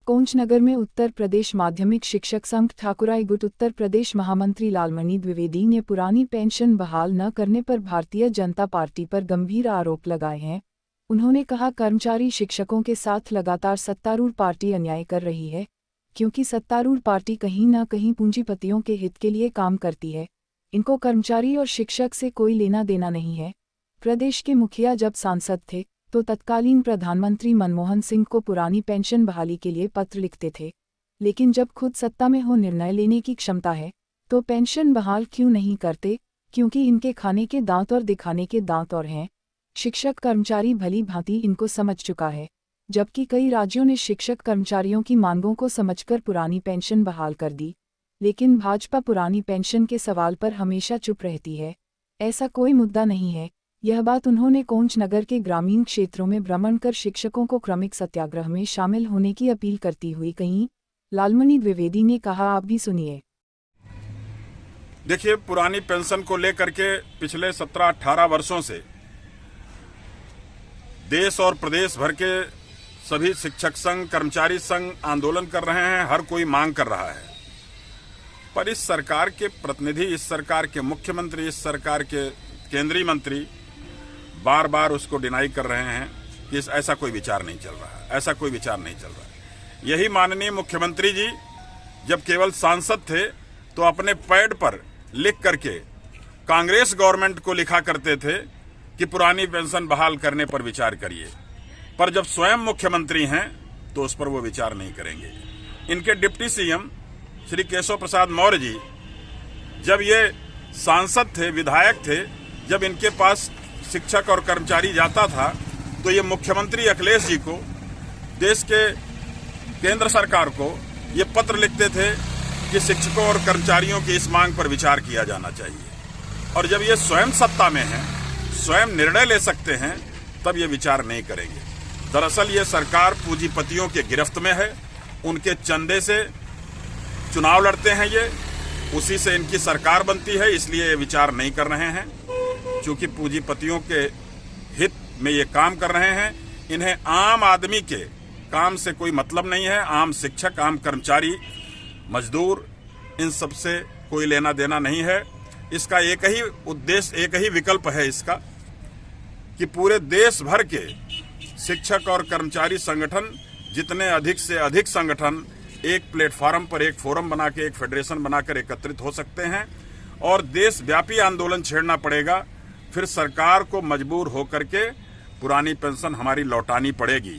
कोंचनगर में उत्तर प्रदेश माध्यमिक शिक्षक संघ ठाकुराई गुट उत्तर प्रदेश महामंत्री लालमणि द्विवेदी ने पुरानी पेंशन बहाल न करने पर भारतीय जनता पार्टी पर गंभीर आरोप लगाए हैं। उन्होंने कहा, कर्मचारी शिक्षकों के साथ लगातार सत्तारूढ़ पार्टी अन्याय कर रही है, क्योंकि सत्तारूढ़ पार्टी कहीं न कहीं पूंजीपतियों के हित के लिए काम करती है। इनको कर्मचारी और शिक्षक से कोई लेना देना नहीं है। प्रदेश के मुखिया जब सांसद थे तो तत्कालीन प्रधानमंत्री मनमोहन सिंह को पुरानी पेंशन बहाली के लिए पत्र लिखते थे, लेकिन जब खुद सत्ता में हो निर्णय लेने की क्षमता है तो पेंशन बहाल क्यों नहीं करते, क्योंकि इनके खाने के दांत और दिखाने के दांत और हैं। शिक्षक कर्मचारी भली भांति इनको समझ चुका है, जबकि कई राज्यों ने शिक्षक कर्मचारियों की मांगों को समझकर पुरानी पेंशन बहाल कर दी, लेकिन भाजपा पुरानी पेंशन के सवाल पर हमेशा चुप रहती है। ऐसा कोई मुद्दा नहीं है। यह बात उन्होंने कोंचनगर के ग्रामीण क्षेत्रों में भ्रमण कर शिक्षकों को क्रमिक सत्याग्रह में शामिल होने की अपील करती हुई कही। लालमणि द्विवेदी ने कहा, आप भी सुनिए। देखिए, पुरानी पेंशन को लेकर के पिछले 17-18 वर्षों से देश और प्रदेश भर के सभी शिक्षक संघ, कर्मचारी संघ आंदोलन कर रहे हैं, हर कोई मांग कर रहा है। पर इस सरकार के प्रतिनिधि, इस सरकार के मुख्यमंत्री, इस सरकार के केंद्रीय मंत्री बार बार उसको डिनाई कर रहे हैं कि ऐसा कोई विचार नहीं चल रहा है, ऐसा कोई विचार नहीं चल रहा है। यही माननीय मुख्यमंत्री जी जब केवल सांसद थे तो अपने पैड पर लिख करके कांग्रेस गवर्नमेंट को लिखा करते थे कि पुरानी पेंशन बहाल करने पर विचार करिए, पर जब स्वयं मुख्यमंत्री हैं तो उस पर वो विचार नहीं करेंगे। इनके डिप्टी सीएम श्री केशव प्रसाद मौर्य जी जब ये सांसद थे, विधायक थे, जब इनके पास शिक्षक और कर्मचारी जाता था तो ये मुख्यमंत्री अखिलेश जी को, देश के केंद्र सरकार को ये पत्र लिखते थे कि शिक्षकों और कर्मचारियों की इस मांग पर विचार किया जाना चाहिए। और जब ये स्वयं सत्ता में हैं, स्वयं निर्णय ले सकते हैं, तब ये विचार नहीं करेंगे। दरअसल ये सरकार पूंजीपतियों के गिरफ्त में है, उनके चंदे से चुनाव लड़ते हैं, ये उसी से इनकी सरकार बनती है, इसलिए ये विचार नहीं कर रहे हैं। चूंकि पूंजीपतियों के हित में ये काम कर रहे हैं, इन्हें आम आदमी के काम से कोई मतलब नहीं है। आम शिक्षक, आम कर्मचारी, मजदूर, इन सब से कोई लेना देना नहीं है। इसका एक ही उद्देश्य, एक ही विकल्प है इसका कि पूरे देश भर के शिक्षक और कर्मचारी संगठन, जितने अधिक से अधिक संगठन एक प्लेटफॉर्म पर, एक फोरम बना के, एक फेडरेशन बनाकर एकत्रित हो सकते हैं और देशव्यापी आंदोलन छेड़ना पड़ेगा। फिर सरकार को मजबूर होकर के पुरानी पेंशन हमारी लौटानी पड़ेगी।